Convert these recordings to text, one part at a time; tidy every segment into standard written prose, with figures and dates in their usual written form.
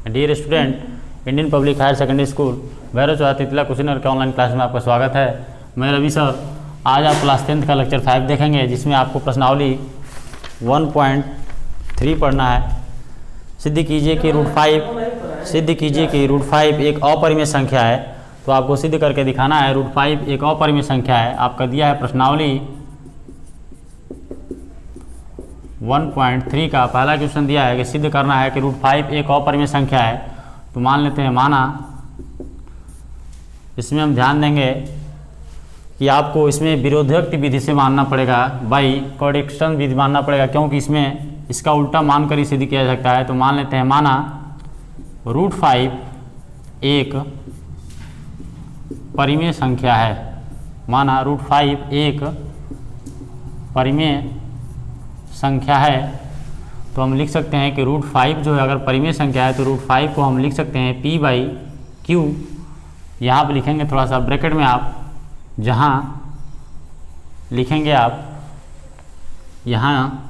Dear student, Indian public higher secondary school Bhairav चौहा तितला कुशीनगर के ऑनलाइन क्लास में आपका स्वागत है। मैं रवि सर। आज आप क्लास 10th का लेक्चर 5 देखेंगे, जिसमें आपको प्रश्नावली 1.3 पढ़ना है। सिद्ध कीजिए कि रूट 5 एक अपरिमेय संख्या है। तो आपको सिद्ध करके दिखाना है रूट 5 एक अपरिमेय संख्या है। आपका दिया है प्रश्नावली 1.3 का पहला क्वेश्चन दिया है कि सिद्ध करना है कि रूट 5 एक अपरिमेय संख्या है। तो मान लेते हैं माना। इसमें हम ध्यान देंगे कि आपको इसमें विरोधोक्त विधि से मानना पड़ेगा, बाई कॉन्ट्रडिक्शन विधि मानना पड़ेगा, क्योंकि इसमें इसका उल्टा मानकर ही सिद्ध किया जा सकता है। तो मान लेते हैं माना रूट 5 एक परिमेय संख्या है। माना रूट 5 एक परिमेय संख्या है। तो हम लिख सकते हैं कि रूट 5 जो है अगर परिमेय संख्या है तो रूट 5 को हम लिख सकते हैं P/Q। यहाँ पर लिखेंगे थोड़ा सा ब्रैकेट में, आप जहाँ लिखेंगे आप यहाँ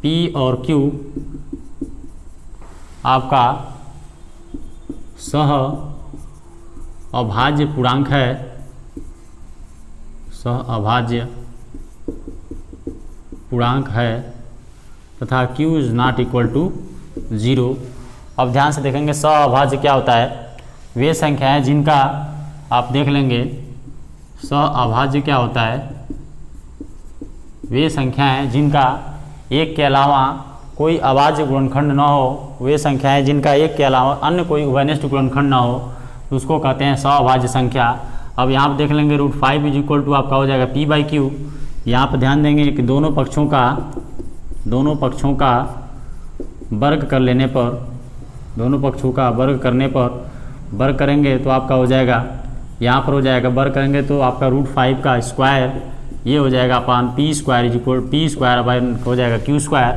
P और Q आपका सह अभाज्य पूर्णांक है, सह अभाज्य पूर्णांक है, तथा Q is not equal to 0। अब ध्यान से देखेंगे सह अभाज्य क्या होता है। वे संख्याएं जिनका आप देख लेंगे सह अभाज्य क्या होता है। वे संख्याएं जिनका एक के अलावा कोई अभाज्य गुणनखंड न हो, वे संख्याएं जिनका एक के अलावा अन्य कोई उभयनिष्ठ गुणनखंड न हो, तो उसको कहते हैं सह अभाज्य संख्या। अब यहाँ पर देख लेंगे रूट 5 इज इक्वल टू आपका हो जाएगा P/Q। यहाँ पर ध्यान देंगे कि दोनों पक्षों का वर्ग कर लेने पर, दोनों पक्षों का वर्ग करने पर वर्ग करेंगे तो आपका हो जाएगा, यहाँ पर हो जाएगा वर्ग करेंगे तो आपका रूट 5 का स्क्वायर ये हो जाएगा अपान P² इज इक्वल P² अपान हो जाएगा Q²।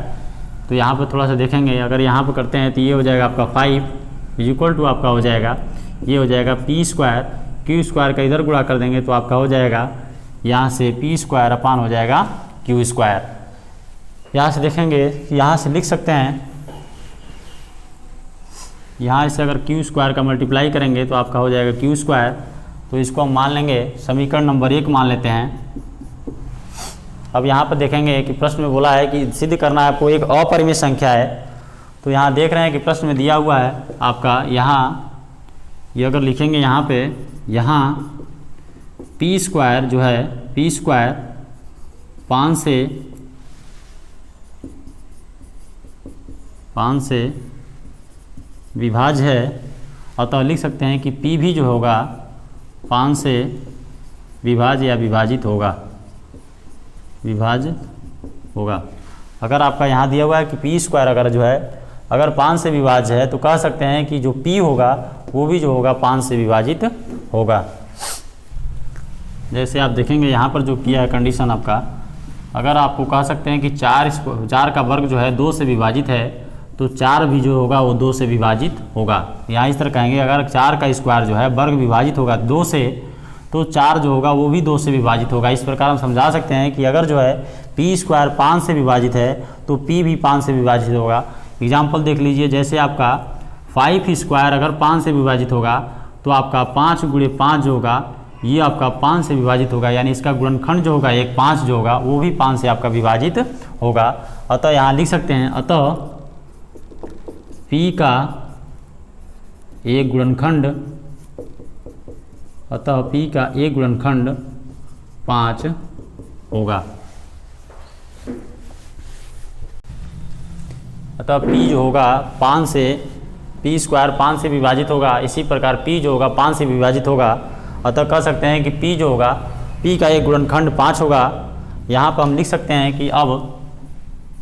तो यहाँ पर थोड़ा सा देखेंगे, अगर यहाँ पर करते हैं तो ये हो जाएगा आपका 5 इज इक्वल टू आपका हो जाएगा ये हो जाएगा P²। Q² का इधर गुणा कर देंगे तो आपका हो जाएगा यहाँ से P² अपान हो जाएगा Q²। यहाँ से देखेंगे, यहाँ से लिख सकते हैं, यहाँ से अगर Q² का मल्टीप्लाई करेंगे तो आपका हो जाएगा Q²। तो इसको हम मान लेंगे समीकरण नंबर 1 मान लेते हैं। अब यहाँ पर देखेंगे कि प्रश्न में बोला है कि सिद्ध करना है आपको एक अपरिमेय संख्या है। तो यहाँ देख रहे हैं कि प्रश्न में दिया हुआ है आपका, यहाँ ये अगर लिखेंगे यहाँ पे, यहाँ P² जो है P² 5 से विभाज्य है। अतः लिख सकते हैं कि P भी जो होगा 5 से विभाज्य या विभाजित होगा, विभाज्य होगा। अगर आपका यहाँ दिया हुआ है कि P² अगर जो है अगर 5 से विभाज्य है तो कह सकते हैं कि जो P होगा वो भी जो होगा 5 से विभाजित होगा। जैसे आप देखेंगे यहाँ पर जो किया है कंडीशन आपका, अगर आपको कह सकते हैं कि 4 का वर्ग जो है 2 से विभाजित है तो 4 भी जो होगा वो 2 से विभाजित होगा। यहाँ इस तरह कहेंगे अगर 4 का स्क्वायर जो है वर्ग विभाजित होगा 2 से, तो 4 जो होगा वो भी 2 से विभाजित होगा। इस प्रकार हम समझा सकते हैं कि अगर जो है P² 5 से विभाजित है तो P भी 5 से विभाजित होगा। एग्जाम्पल देख लीजिए, जैसे आपका 5² अगर 5 से विभाजित होगा तो आपका 5 × 5 जो होगा ये आपका 5 से विभाजित होगा, यानी इसका गुणनखंड जो होगा एक 5 जो होगा वो भी 5 से आपका विभाजित होगा। अतः यहाँ लिख सकते हैं, अतः P का एक गुणनखंड, अतः P का एक गुणनखंड 5 होगा। अतः P जो होगा 5 से P² 5 से विभाजित होगा, इसी प्रकार P जो होगा 5 से विभाजित होगा। अतः कह सकते हैं कि P जो होगा P का एक गुणनखंड 5 होगा। यहाँ पर हम लिख सकते हैं कि अब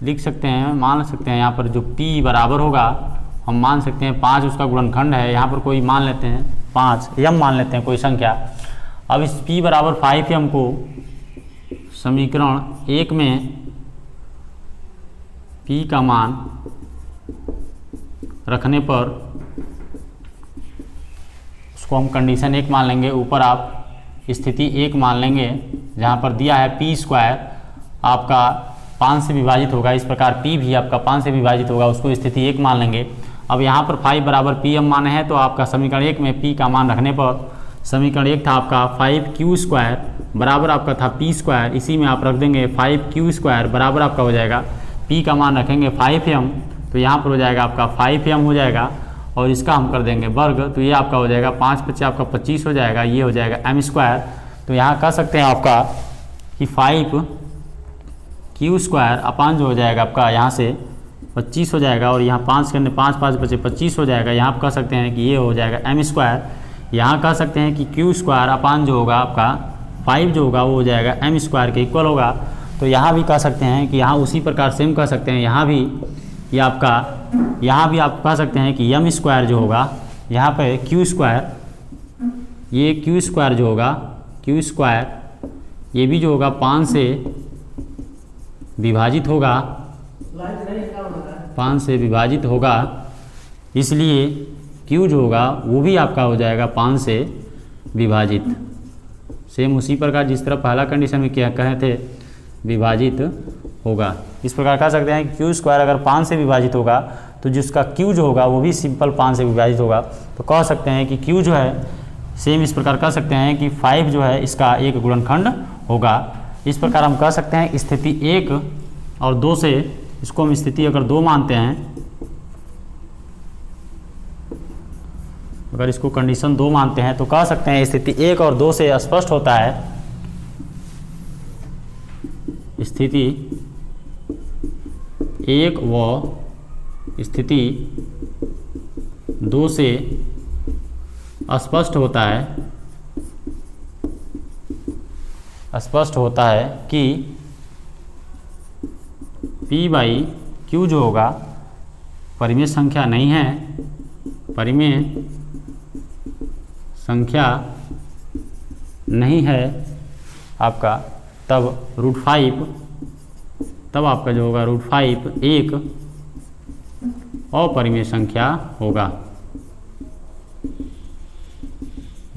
लिख सकते हैं, मान सकते हैं यहाँ पर जो P बराबर होगा, हम मान सकते हैं 5 उसका गुणनखंड है। यहाँ पर कोई मान लेते हैं 5 m मान लेते हैं कोई संख्या। अब इस P बराबर 5m को समीकरण 1 में P का मान रखने पर उसको हम कंडीशन 1 मान लेंगे, ऊपर आप स्थिति 1 मान लेंगे, जहाँ पर दिया है P² आपका 5 से विभाजित होगा। इस प्रकार P भी आपका 5 से विभाजित होगा, उसको स्थिति 1 मान लेंगे। अब यहाँ पर 5 बराबर पी एम माने हैं, तो आपका समीकरण 1 में पी का मान रखने पर समीकरण 1 था आपका 5q² बराबर आपका था p², इसी में आप रख देंगे 5q² बराबर आपका हो जाएगा p का मान रखेंगे 5m, तो यहाँ पर हो जाएगा आपका 5m हो जाएगा, और इसका हम कर देंगे वर्ग, तो ये आपका हो जाएगा 5 × 5 आपका 25 हो जाएगा, ये हो जाएगा m²। तो यहाँ कह सकते हैं आपका कि 5q² अपान जो हो जाएगा आपका यहाँ से 25 हो जाएगा, और यहाँ 5 करने 5 5 बचे 25 हो जाएगा। यहाँ आप कह सकते हैं कि ये हो जाएगा m²। यहाँ कह सकते हैं कि q² अपान जो होगा आपका 5 जो होगा वो हो जाएगा m² के इक्वल होगा। तो यहाँ भी कह सकते हैं कि यहाँ उसी प्रकार सेम कह सकते हैं, यहाँ भी ये आपका यहाँ भी आप कह सकते हैं कि m² जो होगा यहाँ पे q², ये q² जो होगा q² ये भी जो होगा 5 से विभाजित होगा, 5 से विभाजित होगा, इसलिए q जो होगा वो भी आपका हो जाएगा 5 से विभाजित, सेम उसी प्रकार जिस तरह पहला कंडीशन में क्या कहे थे विभाजित होगा। इस प्रकार कह सकते हैं कि q² अगर 5 से विभाजित होगा तो जिसका q जो होगा वो भी सिंपल 5 से विभाजित होगा। तो कह सकते हैं कि q जो है सेम इस प्रकार कह सकते हैं कि 5 जो है इसका एक गुणनखंड होगा। इस प्रकार हम कह सकते हैं स्थिति 1 और 2 से, इसको हम स्थिति अगर 2 मानते हैं, अगर इसको कंडीशन 2 मानते हैं तो कह सकते हैं स्थिति 1 और 2 से स्पष्ट होता है, स्थिति 1 व स्थिति 2 से स्पष्ट होता है कि p/q जो होगा परिमेय संख्या नहीं है, परिमेय संख्या नहीं है आपका, तब √5 तब आपका जो होगा √5 एक अपरिमेय संख्या होगा,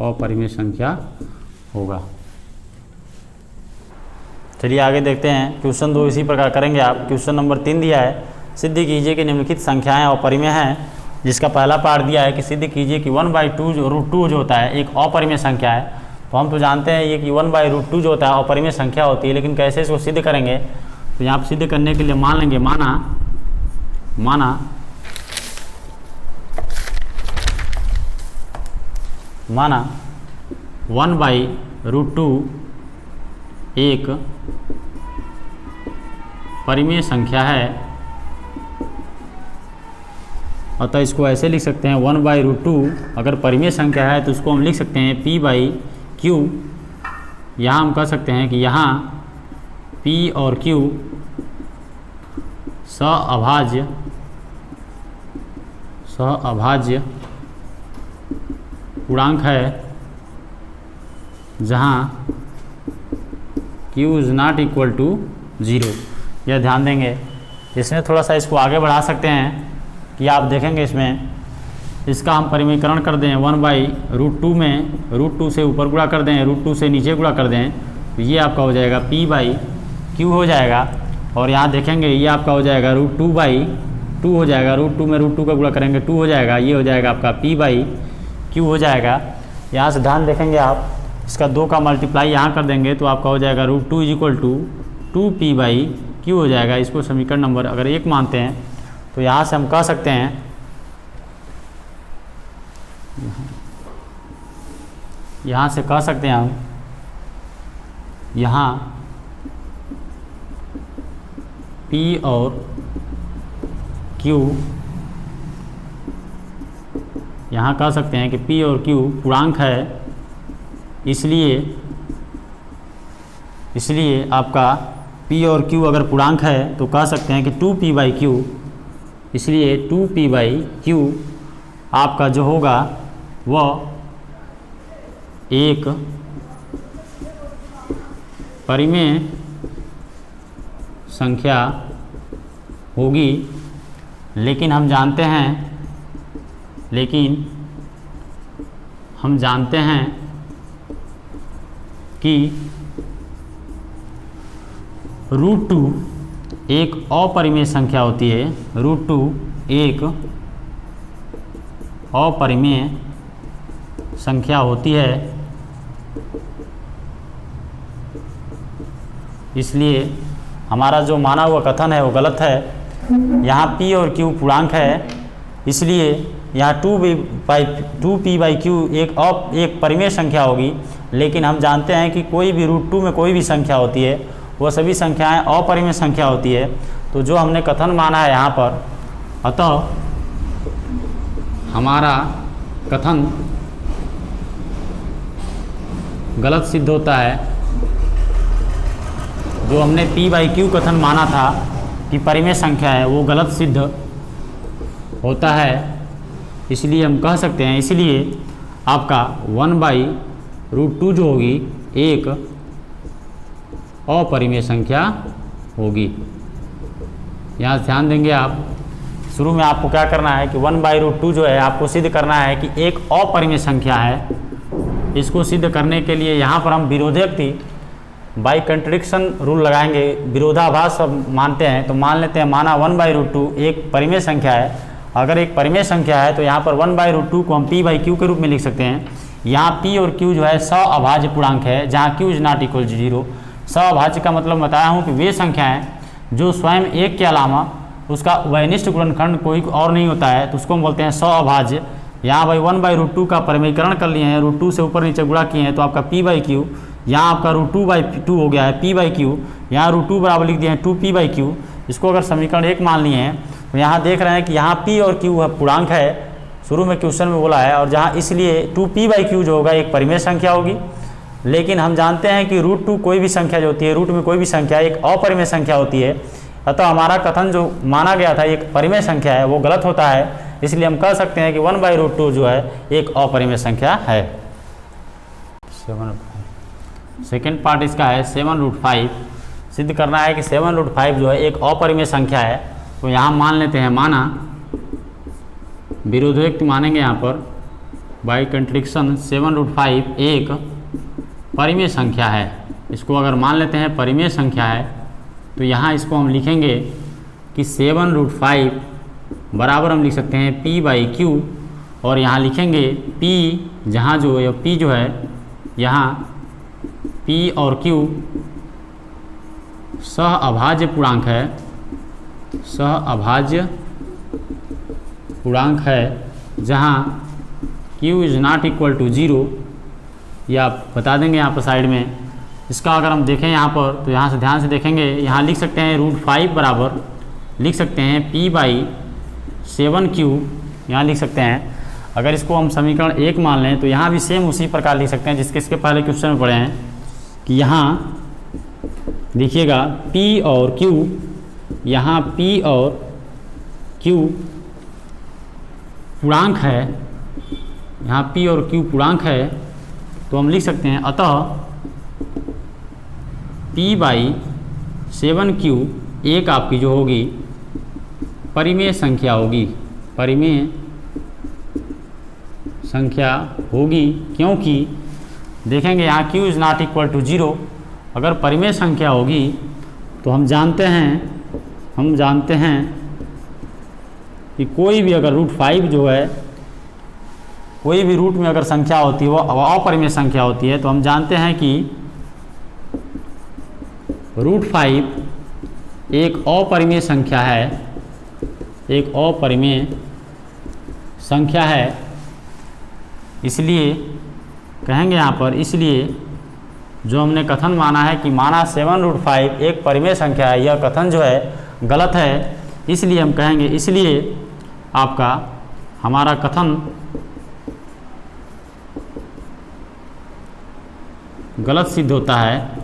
अपरिमेय संख्या होगा। चलिए आगे देखते हैं क्वेश्चन 2 इसी प्रकार करेंगे आप। क्वेश्चन नंबर 3 दिया है, सिद्ध कीजिए कि निम्नलिखित संख्याएं अपरिमेय हैं, जिसका पहला पार्ट दिया है कि सिद्ध कीजिए कि 1/2 √2 जो होता है एक अपरिमेय संख्या है। तो हम तो जानते हैं ये कि 1/√2 जो होता है अपरिमेय संख्या होती है, लेकिन कैसे इसको सिद्ध करेंगे, तो यहाँ पर सिद्ध करने के लिए मान लेंगे, माना 1/√2 एक परिमेय संख्या है, अतः इसको ऐसे लिख सकते हैं 1/√2 अगर परिमेय संख्या है तो उसको हम लिख सकते हैं p/q। यहाँ हम कह सकते हैं कि यहाँ p और q सअभाज्य पूर्णांक है, जहाँ q is not equal to 0। यह ध्यान देंगे। इसमें थोड़ा सा इसको आगे बढ़ा सकते हैं कि आप देखेंगे इसमें इसका हम परिमीकरण कर दें 1/√2 में √2 से ऊपर गुणा कर दें, √2 से नीचे गुणा कर दें, तो ये आपका हो जाएगा p/q हो जाएगा। और यहाँ देखेंगे ये आपका हो जाएगा √2/2 हो जाएगा, √2 में √2 का गुणा करेंगे 2 हो जाएगा, ये हो जाएगा आपका p/q हो जाएगा। यहाँ से ध्यान देखेंगे आप, इसका 2 का मल्टीप्लाई यहाँ कर देंगे तो आपका हो जाएगा √2 = 2p/q हो जाएगा। इसको समीकरण नंबर अगर 1 मानते हैं तो यहाँ से हम कह सकते हैं यहाँ से कह सकते हैं हम यहाँ p और q, यहाँ कह सकते हैं कि p और q पूर्णांक है, इसलिए आपका p और q अगर पूर्णांक है तो कह सकते हैं कि 2p/q, इसलिए 2p/q आपका जो होगा वह एक परिमेय संख्या होगी। लेकिन हम जानते हैं कि √2 एक अपरिमेय संख्या होती है, √2 एक अपरिमेय संख्या होती है, इसलिए हमारा जो माना हुआ कथन है वो गलत है। यहाँ P और Q पूर्णांक है, इसलिए यहाँ 2p/q एक परिमेय संख्या होगी। लेकिन हम जानते हैं कि कोई भी √2 में कोई भी संख्या होती है वह सभी संख्याएं अपरिमेय संख्या होती है। तो जो हमने कथन माना है यहाँ पर, अतः हमारा कथन गलत सिद्ध होता है। जो हमने p/q कथन माना था कि परिमेय संख्या है वो गलत सिद्ध होता है। इसलिए हम कह सकते हैं, इसलिए आपका 1/√2 जो होगी एक अपरिमेय संख्या होगी। यहाँ ध्यान देंगे आप, शुरू में आपको क्या करना है कि 1/√2 जो है आपको सिद्ध करना है कि एक अपरिमेय संख्या है। इसको सिद्ध करने के लिए यहाँ पर हम विरोधोक्ति बाई कंट्रडिक्शन रूल लगाएंगे। विरोधाभास सब मानते हैं, तो मान लेते हैं माना 1/√2 एक परिमेय संख्या है। अगर एक परिमेय संख्या है तो यहाँ पर 1/√2 को हम p/q के रूप में लिख सकते हैं। यहाँ p और q जो है सअभाज्य पूर्णांक है, जहाँ q ≠ 0। सअभाज्य का मतलब बताया हूँ कि वे संख्याएं जो स्वयं एक के अलावा उसका वैनिष्ठ गुणनखंड कोई और नहीं होता है, तो उसको हम बोलते हैं सअभाज्य। यहाँ भाई 1/√2 का परिमेयकरण कर लिए हैं, √2 से ऊपर नीचे गुणा किए हैं, तो आपका p/q, यहाँ आपका √2/2 हो गया है p/q। यहाँ √2 बराबर लिख दिए हैं 2p/q। इसको अगर समीकरण 1 मान लिए हैं तो यहाँ देख रहे हैं कि यहाँ p और q पूर्णांक है, शुरू में क्वेश्चन में बोला है, और जहाँ इसलिए 2p/q जो होगा एक परिमेय संख्या होगी। लेकिन हम जानते हैं कि √2 कोई भी संख्या जो होती है, रूट में कोई भी संख्या एक अपरिमेय संख्या होती है। अतः हमारा कथन जो माना गया था एक परिमेय संख्या है वो गलत होता है। इसलिए हम कह सकते हैं कि 1/√2 जो है एक अपरिमेय संख्या है। सेकेंड पार्ट इसका है 7√5। सिद्ध करना है कि 7√5 जो है एक अपरिमेय संख्या है। तो यहाँ मान लेते हैं, माना विरोधोक्ति मानेंगे यहाँ पर बाई कंट्रडिक्शन 7√5 एक परिमेय संख्या है। इसको अगर मान लेते हैं परिमेय संख्या है तो यहाँ इसको हम लिखेंगे कि 7√5 बराबर हम लिख सकते हैं p/q, और यहाँ लिखेंगे p, जहाँ जो है p जो है यहाँ p और q सअभाज्य पूर्णांक है, सअभाज्य पूर्णांक है, जहाँ q ≠ 0। ये आप बता देंगे यहाँ पर साइड में। इसका अगर हम देखें यहाँ पर, तो यहाँ से ध्यान से देखेंगे, यहाँ लिख सकते हैं √5 बराबर लिख सकते हैं p/7q, यहाँ लिख सकते हैं। अगर इसको हम समीकरण 1 मान लें तो यहाँ भी सेम उसी प्रकार लिख सकते हैं जिसके इसके पहले क्वेश्चन में पढ़े हैं, कि यहाँ देखिएगा p और q, यहाँ p और q पूर्णांक है, यहाँ p और q पूर्णांक है, तो हम लिख सकते हैं अतः p/7q एक आपकी जो होगी परिमेय संख्या होगी, परिमेय संख्या होगी। क्योंकि देखेंगे यहाँ q ≠ 0। अगर परिमेय संख्या होगी तो हम जानते हैं कि कोई भी अगर √5 जो है, कोई भी रूट में अगर संख्या होती है वो अपरिमेय संख्या होती है। तो हम जानते हैं कि √5 एक अपरिमेय संख्या है, एक अपरिमेय संख्या है। इसलिए कहेंगे यहाँ पर, इसलिए जो हमने कथन माना है कि माना 7√5 एक परिमेय संख्या है, यह कथन जो है गलत है। इसलिए हम कहेंगे, इसलिए आपका हमारा कथन गलत सिद्ध होता है।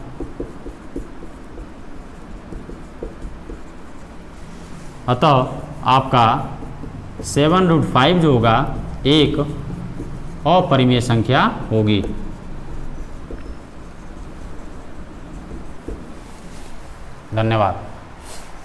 अतः आपका 7√5 जो होगा एक अपरिमेय संख्या होगी। धन्यवाद।